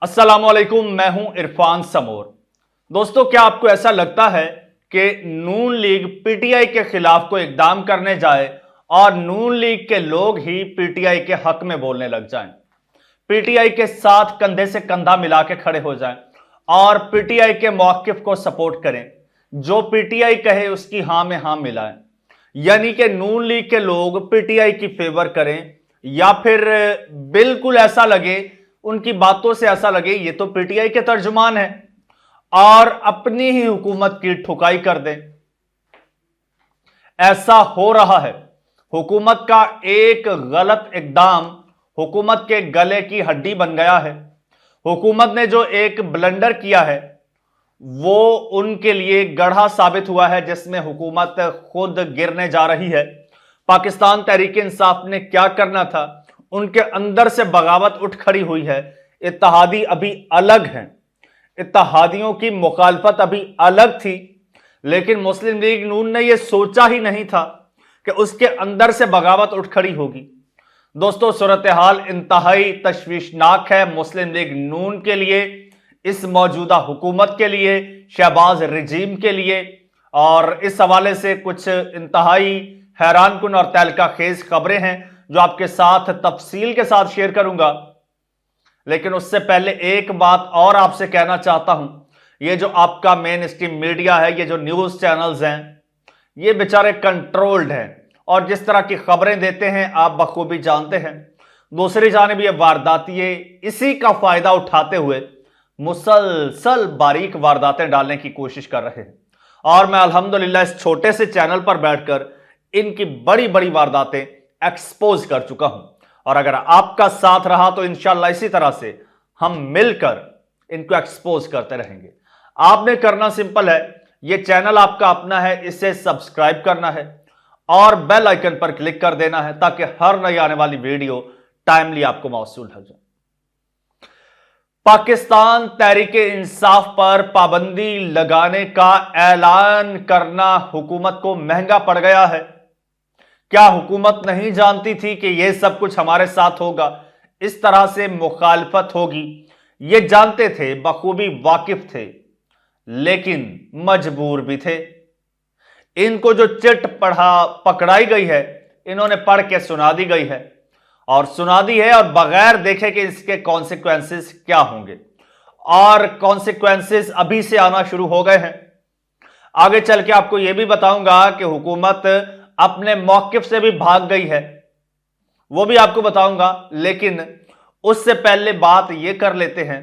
अस्सलाम वालेकुम, मैं हूं इरफान समोर। दोस्तों, क्या आपको ऐसा लगता है कि नून लीग पीटीआई के खिलाफ कोई इकदाम करने जाए और नून लीग के लोग ही पीटीआई के हक में बोलने लग जाएं, पीटीआई के साथ कंधे से कंधा मिला के खड़े हो जाएं और पीटीआई के मौकिफ को सपोर्ट करें, जो पीटीआई कहे उसकी हां में हां मिलाएं, यानी कि नून लीग के लोग पीटीआई की फेवर करें, या फिर बिल्कुल ऐसा लगे, उनकी बातों से ऐसा लगे ये तो पीटीआई के तर्जुमान है और अपनी ही हुकूमत की ठुकाई कर दें। ऐसा हो रहा है। हुकूमत का एक गलत इकदाम हुकूमत के गले की हड्डी बन गया है। हुकूमत ने जो एक ब्लंडर किया है वो उनके लिए गढ़ा साबित हुआ है, जिसमें हुकूमत खुद गिरने जा रही है। पाकिस्तान तहरीक इंसाफ ने क्या करना था, उनके अंदर से बगावत उठ खड़ी हुई है। इत्तेहादी अभी अलग हैं, इत्तेहादियों की मुखालफत अभी अलग थी, लेकिन मुस्लिम लीग नून ने यह सोचा ही नहीं था कि उसके अंदर से बगावत उठ खड़ी होगी। दोस्तों, सूरत हाल इंतहाई तशवीशनाक है मुस्लिम लीग नून के लिए, इस मौजूदा हुकूमत के लिए, शहबाज रजीम के लिए। और इस हवाले से कुछ इंतहाई हैरान कुन और तहलका खेज खबरें हैं जो आपके साथ तफसील के साथ शेयर करूंगा। लेकिन उससे पहले एक बात और आपसे कहना चाहता हूं, ये जो आपका मेन स्ट्रीम मीडिया है, ये जो न्यूज चैनल्स हैं, ये बेचारे कंट्रोल्ड हैं और जिस तरह की खबरें देते हैं आप बखूबी जानते हैं। दूसरी जानिब ये वारदातिये इसी का फायदा उठाते हुए मुसलसल बारीक वारदातें डालने की कोशिश कर रहे हैं, और मैं अल्हम्दुलिल्लाह इस छोटे से चैनल पर बैठकर इनकी बड़ी बड़ी वारदातें एक्सपोज कर चुका हूं। और अगर आपका साथ रहा तो इंशाल्लाह इसी तरह से हम मिलकर इनको एक्सपोज करते रहेंगे। आपने करना सिंपल है, यह चैनल आपका अपना है, इसे सब्सक्राइब करना है और बेल आइकन पर क्लिक कर देना है ताकि हर नई आने वाली वीडियो टाइमली आपको मौसूल हो जाए। पाकिस्तान तहरीक इंसाफ पर पाबंदी लगाने का ऐलान करना हुकूमत को महंगा पड़ गया है। क्या हुकूमत नहीं जानती थी कि यह सब कुछ हमारे साथ होगा, इस तरह से मुखालफत होगी? ये जानते थे, बखूबी वाकिफ थे, लेकिन मजबूर भी थे। इनको जो चिट पकड़ाई गई है, इन्होंने पढ़ के सुना दी गई है, और सुना दी है और बगैर देखे कि इसके कॉन्सिक्वेंसेस क्या होंगे। और कॉन्सिक्वेंसेस अभी से आना शुरू हो गए हैं। आगे चल के आपको यह भी बताऊंगा कि हुकूमत अपने मौकिफ से भी भाग गई है, वो भी आपको बताऊंगा। लेकिन उससे पहले बात यह कर लेते हैं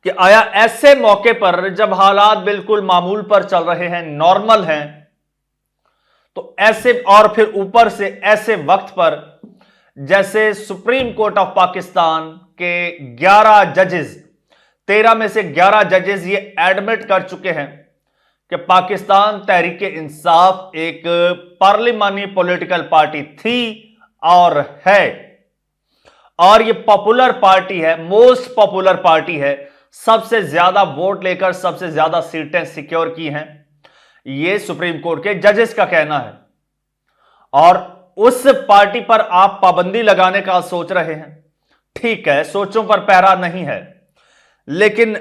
कि आया ऐसे मौके पर जब हालात बिल्कुल मामूल पर चल रहे हैं, नॉर्मल हैं, तो ऐसे, और फिर ऊपर से ऐसे वक्त पर जैसे सुप्रीम कोर्ट ऑफ पाकिस्तान के 11 जजेस, 13 में से 11 जजेस ये एडमिट कर चुके हैं कि पाकिस्तान तहरीक इंसाफ एक पार्लिमानी पॉलिटिकल पार्टी थी और है, और ये पॉपुलर पार्टी है, मोस्ट पॉपुलर पार्टी है, सबसे ज्यादा वोट लेकर सबसे ज्यादा सीटें सिक्योर की हैं, ये सुप्रीम कोर्ट के जजेस का कहना है। और उस पार्टी पर आप पाबंदी लगाने का सोच रहे हैं, ठीक है, सोचों पर पहरा नहीं है, लेकिन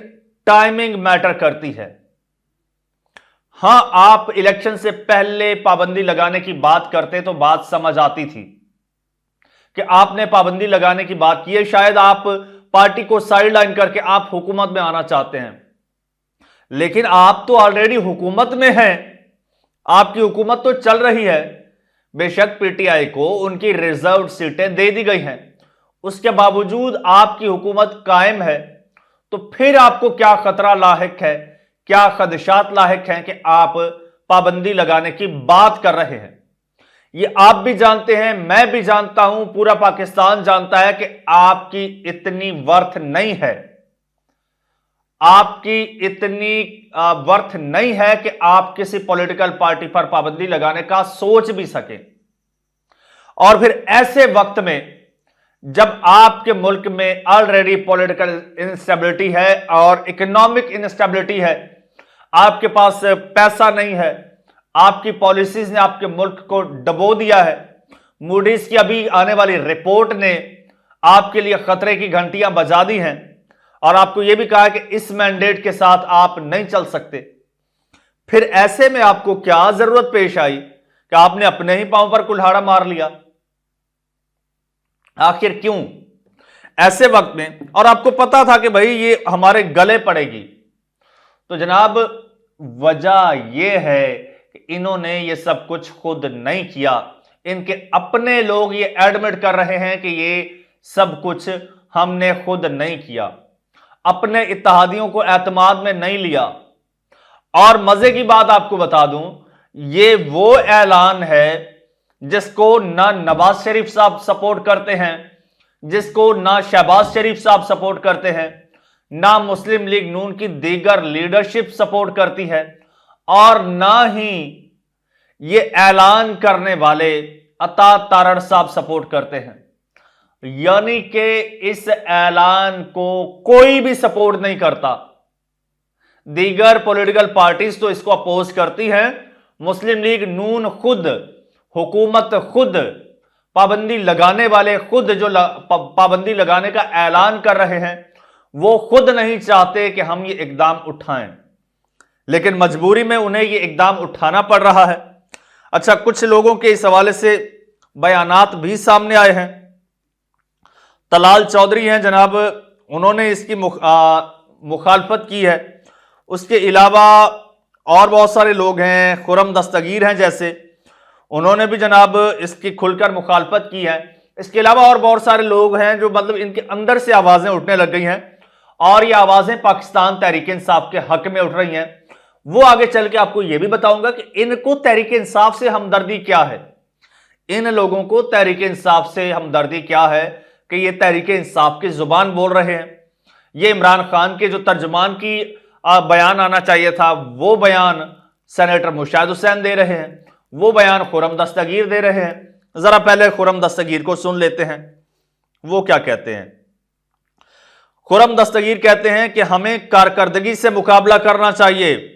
टाइमिंग मैटर करती है। हां, आप इलेक्शन से पहले पाबंदी लगाने की बात करते तो बात समझ आती थी कि आपने पाबंदी लगाने की बात की है, शायद आप पार्टी को साइड लाइन करके आप हुकूमत में आना चाहते हैं, लेकिन आप तो ऑलरेडी हुकूमत में हैं, आपकी हुकूमत तो चल रही है। बेशक पीटीआई को उनकी रिजर्व सीटें दे दी गई हैं, उसके बावजूद आपकी हुकूमत कायम है, तो फिर आपको क्या खतरा लाहिक है, क्या खदशात लाहिक हैं कि आप पाबंदी लगाने की बात कर रहे हैं? ये आप भी जानते हैं, मैं भी जानता हूं, पूरा पाकिस्तान जानता है कि आपकी इतनी वर्थ नहीं है, आपकी इतनी वर्थ नहीं है कि आप किसी पॉलिटिकल पार्टी पर पाबंदी लगाने का सोच भी सके। और फिर ऐसे वक्त में जब आपके मुल्क में ऑलरेडी पॉलिटिकल इंस्टेबिलिटी है और इकोनॉमिक इंस्टेबिलिटी है, आपके पास पैसा नहीं है, आपकी पॉलिसीज ने आपके मुल्क को डबो दिया है। मूडीज की अभी आने वाली रिपोर्ट ने आपके लिए खतरे की घंटियां बजा दी हैं। और आपको यह भी कहा कि इस मैंडेट के साथ आप नहीं चल सकते। फिर ऐसे में आपको क्या जरूरत पेश आई कि आपने अपने ही पांव पर कुल्हाड़ा मार लिया? आखिर क्यों ऐसे वक्त में? और आपको पता था कि भाई ये हमारे गले पड़ेगी। तो जनाब वजह यह है कि इन्होंने ये सब कुछ खुद नहीं किया, इनके अपने लोग ये एडमिट कर रहे हैं कि ये सब कुछ हमने खुद नहीं किया, अपने इत्तेहादियों को एतमाद में नहीं लिया। और मजे की बात आपको बता दूं, ये वो ऐलान है जिसको ना नवाज शरीफ साहब सपोर्ट करते हैं, जिसको ना शहबाज शरीफ साहब सपोर्ट करते हैं, ना मुस्लिम लीग नून की दीगर लीडरशिप सपोर्ट करती है, और ना ही ये ऐलान करने वाले अता तारड़ साहब सपोर्ट करते हैं। यानी कि इस ऐलान को कोई भी सपोर्ट नहीं करता। दीगर पॉलिटिकल पार्टीज तो इसको अपोज करती हैं, मुस्लिम लीग नून खुद, हुकूमत खुद, पाबंदी लगाने वाले खुद जो पाबंदी लगाने का ऐलान कर रहे हैं, वो खुद नहीं चाहते कि हम ये इकदाम उठाएं, लेकिन मजबूरी में उन्हें ये इकदाम उठाना पड़ रहा है। अच्छा, कुछ लोगों के इस हवाले से बयानात भी सामने आए हैं। तलाल चौधरी हैं जनाब, उन्होंने इसकी मुखालफत की है। उसके अलावा और बहुत सारे लोग हैं, खुरम दस्तगीर हैं जैसे, उन्होंने भी जनाब इसकी खुलकर मुखालफत की है। इसके अलावा और बहुत सारे लोग हैं जो मतलब इनके अंदर से आवाजें उठने लग गई हैं, और ये आवाजें पाकिस्तान तहरीक इंसाफ के हक में उठ रही हैं। वो आगे चल के आपको यह भी बताऊंगा कि इनको तहरीक इंसाफ से हमदर्दी क्या है, इन लोगों को तहरीक इंसाफ से हमदर्दी क्या है कि ये तहरीक इंसाफ की जुबान बोल रहे हैं। ये इमरान खान के जो तर्जुमान की बयान आना चाहिए था, वो बयान सेनेटर मुशाहिद हुसैन दे रहे हैं, वो बयान खुरम दस्तगीर दे रहे हैं। जरा पहले खुरम दस्तगीर को सुन लेते हैं, वो क्या कहते हैं। खुरम दस्तगीर कहते हैं कि हमें कारकर्दगी से मुकाबला करना चाहिए,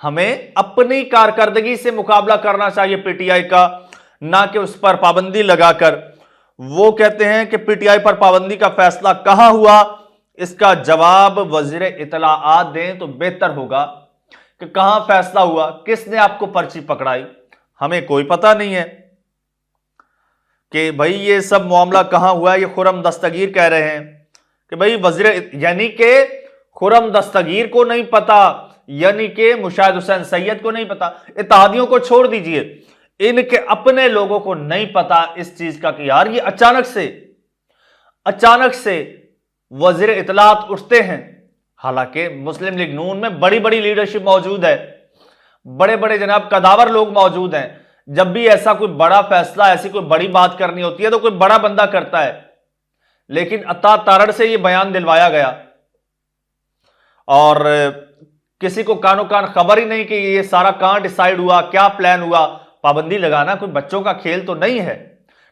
हमें अपनी कारकर्दगी से मुकाबला करना चाहिए पीटीआई का, ना कि उस पर पाबंदी लगाकर। वो कहते हैं कि पीटीआई पर पाबंदी का फैसला कहां हुआ, इसका जवाब वजीर इत्तलाआत दें तो बेहतर होगा कि कहां फैसला हुआ, किसने आपको पर्ची पकड़ाई। हमें कोई पता नहीं है कि भाई ये सब मामला कहां हुआ। ये खुरम दस्तगीर कह रहे हैं कि भाई वजीर, यानी कि खुरम दस्तगीर को नहीं पता, यानी कि मुशाहिद हुसैन सैयद को नहीं पता, इत्तेहादियों को छोड़ दीजिए, इनके अपने लोगों को नहीं पता इस चीज का कि यार ये अचानक से वजीर इत्तलाआत उठते हैं। हालांकि मुस्लिम लीग नून में बड़ी बड़ी लीडरशिप मौजूद है, बड़े बड़े जनाब कदावर लोग मौजूद हैं। जब भी ऐसा कोई बड़ा फैसला, ऐसी कोई बड़ी बात करनी होती है तो कोई बड़ा बंदा करता है, लेकिन अता तारड़ से यह बयान दिलवाया गया और किसी को कानो कान खबर ही नहीं कि ये सारा कहां डिसाइड हुआ, क्या प्लान हुआ। पाबंदी लगाना कोई बच्चों का खेल तो नहीं है,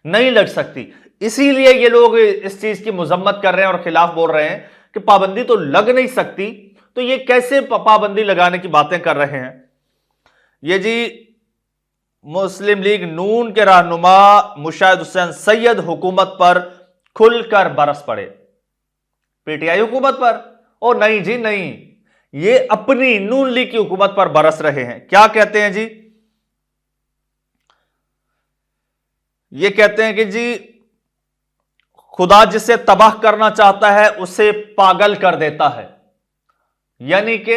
नहीं लग सकती। इसीलिए ये लोग इस चीज की मजम्मत कर रहे हैं और खिलाफ बोल रहे हैं कि पाबंदी तो लग नहीं सकती, तो ये कैसे पाबंदी लगाने की बातें कर रहे हैं। ये जी मुस्लिम लीग नून के रहनुमा मुशाहिद हुसैन सैयद हुकूमत पर खुलकर बरस पड़े, पीटीआई हुकूमत पर। ओ नहीं जी नहीं, ये अपनी नून लीग की हुकूमत पर बरस रहे हैं। क्या कहते हैं जी, ये कहते हैं कि जी खुदा जिसे तबाह करना चाहता है उसे पागल कर देता है, यानी कि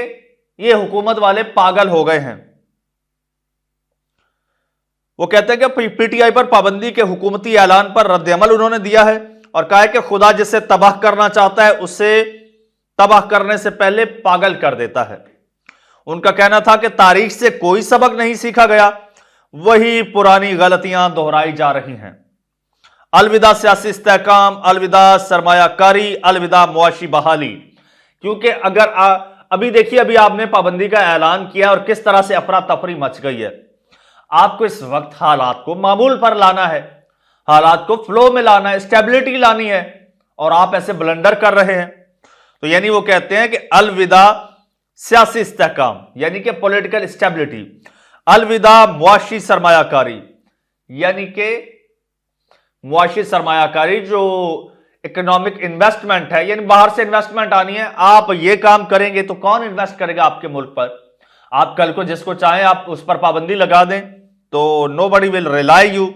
ये हुकूमत वाले पागल हो गए हैं। वो कहते हैं कि पीटीआई पर पाबंदी के हुकूमती ऐलान पर रद्द-ए-अमल उन्होंने दिया है और कहा है कि खुदा जिसे तबाह करना चाहता है उसे तबाह करने से पहले पागल कर देता है। उनका कहना था कि तारीख से कोई सबक नहीं सीखा गया, वही पुरानी गलतियां दोहराई जा रही हैं। अलविदा सियासी इस्तेहकाम, अलविदा सरमायाकारी, अलविदा मुआशी बहाली। क्योंकि अगर अभी देखिए, अभी आपने पाबंदी का ऐलान किया और किस तरह से अफरा तफरी मच गई है। आपको इस वक्त हालात को मामूल पर लाना है, हालात को फ्लो में लाना है, स्टेबिलिटी लानी है, और आप ऐसे ब्लंडर कर रहे हैं। तो यानी वो कहते हैं कि अलविदा सियासी इस्तेहकाम, यानी कि पॉलिटिकल स्टेबिलिटी, अलविदा मुआशी सरमायाकारी, यानी कि मुआशी सरमायाकारी जो इकोनॉमिक इन्वेस्टमेंट है, यानी बाहर से इन्वेस्टमेंट आनी है। आप ये काम करेंगे तो कौन इन्वेस्ट करेगा आपके मुल्क पर? आप कल को जिसको चाहें आप उस पर पाबंदी लगा दें तो नोबडी विल रिलाई यू।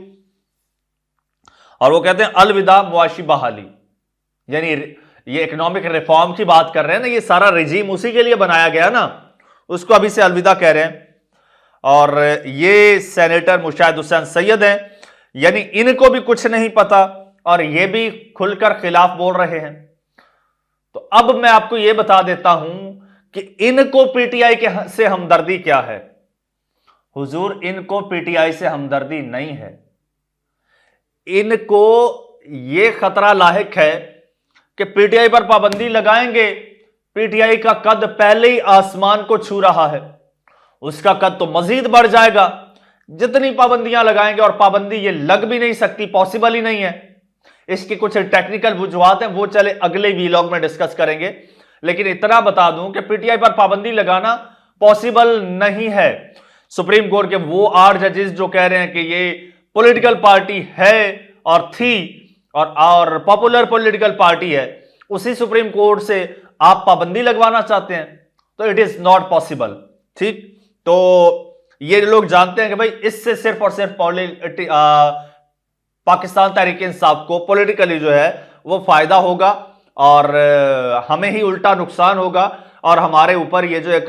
और वो कहते हैं अलविदा मुआशी बहाली, यानी ये इकोनॉमिक रिफॉर्म की बात कर रहे हैं ना, ये सारा रिजीम उसी के लिए बनाया गया ना, उसको अभी से अलविदा कह रहे हैं। और ये सेनेटर मुशाहिद हुसैन सैयद हैं, यानी इनको भी कुछ नहीं पता और ये भी खुलकर खिलाफ बोल रहे हैं। तो अब मैं आपको ये बता देता हूं कि इनको पीटीआई के से हमदर्दी क्या है। हुजूर, इनको पीटीआई से हमदर्दी नहीं है, इनको ये खतरा लाहिक है कि पीटीआई पर पाबंदी लगाएंगे, पीटीआई का कद पहले ही आसमान को छू रहा है, उसका कद तो मजीद बढ़ जाएगा जितनी पाबंदियां लगाएंगे। और पाबंदी ये लग भी नहीं सकती, पॉसिबल ही नहीं है। इसकी कुछ टेक्निकल वजूहात हैं, वो चले अगले वीलॉग में डिस्कस करेंगे। लेकिन इतना बता दूं कि पीटीआई पर पाबंदी लगाना पॉसिबल नहीं है। सुप्रीम कोर्ट के वो 8 जजेस जो कह रहे हैं कि ये पॉलिटिकल पार्टी है और थी और पॉपुलर पॉलिटिकल पार्टी है, उसी सुप्रीम कोर्ट से आप पाबंदी लगवाना चाहते हैं, तो इट इज नॉट पॉसिबल। ठीक, तो ये लोग जानते हैं कि भाई इससे सिर्फ और सिर्फ पाकिस्तान तहरीक इंसाफ को पॉलिटिकली जो है वो फायदा होगा और हमें ही उल्टा नुकसान होगा। और हमारे ऊपर ये जो एक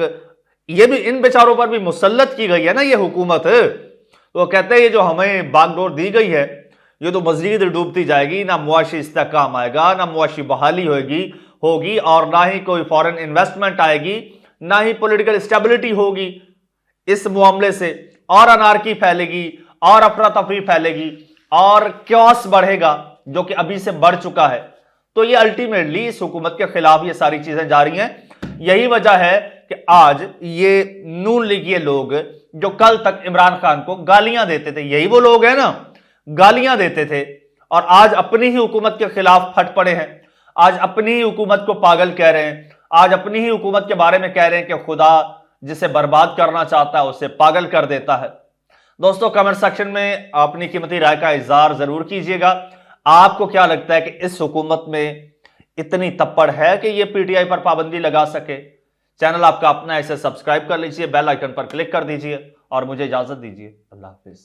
ये भी इन बेचारों पर भी मुसल्लत की गई है ना ये हुकूमत, तो वो कहते हैं ये जो हमें बागडोर दी गई है ये तो मजीद डूबती जाएगी, ना मुआशी इस्तेहकाम आएगा, ना मुआशी बहाली होगी और ना ही कोई फॉरेन इन्वेस्टमेंट आएगी, ना ही पॉलिटिकल स्टेबिलिटी होगी इस मामले से, और अनारकी फैलेगी और अफरा तफरी फैलेगी और क्योस बढ़ेगा जो कि अभी से बढ़ चुका है। तो ये अल्टीमेटली इस हुकूमत के खिलाफ ये सारी चीजें जा रही हैं। यही वजह है कि आज ये नून लीगिए लोग जो कल तक इमरान खान को गालियां देते थे, यही वो लोग हैं ना, गालियां देते थे, और आज अपनी ही हुकूमत के खिलाफ फट पड़े हैं, आज अपनी ही हुकूमत को पागल कह रहे हैं, आज अपनी ही हुकूमत के बारे में कह रहे हैं कि खुदा जिसे बर्बाद करना चाहता है उसे पागल कर देता है। दोस्तों, कमेंट सेक्शन में अपनी कीमती राय का इजहार जरूर कीजिएगा। आपको क्या लगता है कि इस हुकूमत में इतनी तप्पड़ है कि ये पीटीआई पर पाबंदी लगा सके? चैनल आपका अपना है, इसे सब्सक्राइब कर लीजिए, बेल आइकन पर क्लिक कर दीजिए और मुझे इजाजत दीजिए। अल्लाह हाफिज।